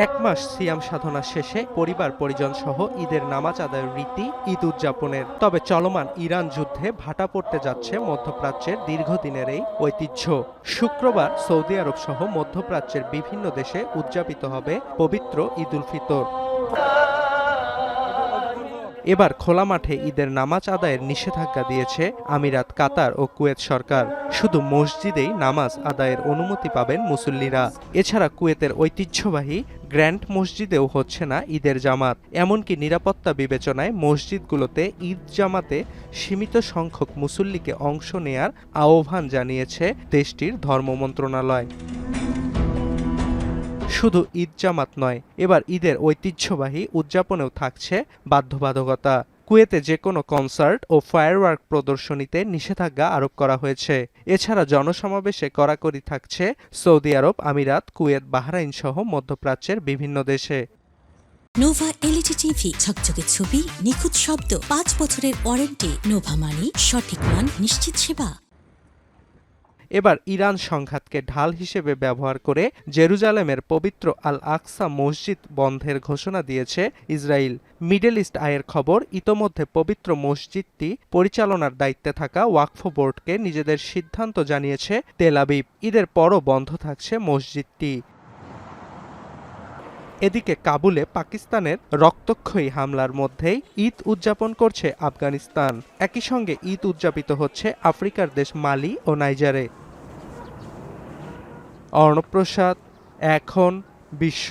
এক মাস সিয়াম সাধনা শেষে পরিবার পরিজন সহ ঈদের নামাজ আদায়ের রীতি ঈদ উদযাপনের। তবে চলমান ইরান যুদ্ধে ভাটা পড়তে যাচ্ছে মধ্যপ্রাচ্যের দীর্ঘদিনের এই ঐতিহ্য। শুক্রবার সৌদি আরব সহ মধ্যপ্রাচ্যের বিভিন্ন দেশে উদযাপিত হবে পবিত্র ঈদ উল ফিতর। এবার খোলা মাঠে ঈদের নামাজ আদায়ের নিষেধাজ্ঞা দিয়েছে আমিরাত, কাতার ও কুয়েত সরকার। শুধু মসজিদেই নামাজ আদায়ের অনুমতি পাবেন মুসল্লিরা। এছাড়া কুয়েতের ঐতিহ্যবাহী গ্র্যান্ড মসজিদেও হচ্ছে না ঈদের জামাত। এমনকি নিরাপত্তা বিবেচনায় মসজিদগুলোতে ঈদ জামাতে সীমিত সংখ্যক মুসল্লিকে অংশ নেয়ার আহ্বান জানিয়েছে দেশটির ধর্ম মন্ত্রণালয়। শুধু ঈদ জামাত নয়, এবার ঈদের ঐতিহ্যবাহী উদযাপনেও থাকছে বাধ্যবাধকতা। কুয়েতে যে কোনো কনসার্ট ও ফায়ারওয়ার্ক প্রদর্শনীতে নিষেধাজ্ঞা আরোপ করা হয়েছে। এছাড়া জনসমাবেশে কড়াকড়ি থাকছে সৌদি আরব, আমিরাত, কুয়েত, বাহরাইন সহ মধ্যপ্রাচ্যের বিভিন্ন দেশে। নোভা এলইডি টিভি, ঝকঝকে ছবি, নিখুঁত শব্দ, ৫ বছরের ওয়ারেন্টি। নোভা মানি সঠিক মান, নিশ্চিত সেবা। এবার ইরান সংঘাতকে ঢাল হিসেবে ব্যবহার করে জেরুজালেমের পবিত্র আল আকসা মসজিদ বন্ধের ঘোষণা দিয়েছে ইসরায়েল। মিডল ইস্ট আইয়ের খবর, ইতোমধ্যে পবিত্র মসজিদটি পরিচালনার দায়িত্বে থাকা ওয়াকফ বোর্ডকে নিজেদের সিদ্ধান্ত জানিয়েছে তেল আবিব। ঈদের পরও বন্ধ থাকছে মসজিদটি। এদিকে কাবুলে পাকিস্তানের রক্তক্ষয়ী হামলার মধ্যেই ঈদ উদযাপন করছে আফগানিস্তান। একই সঙ্গে ঈদ উদযাপিত হচ্ছে আফ্রিকার দেশ মালি ও নাইজারে। অর্ণব প্রসাদ, এখন বিশ্ব।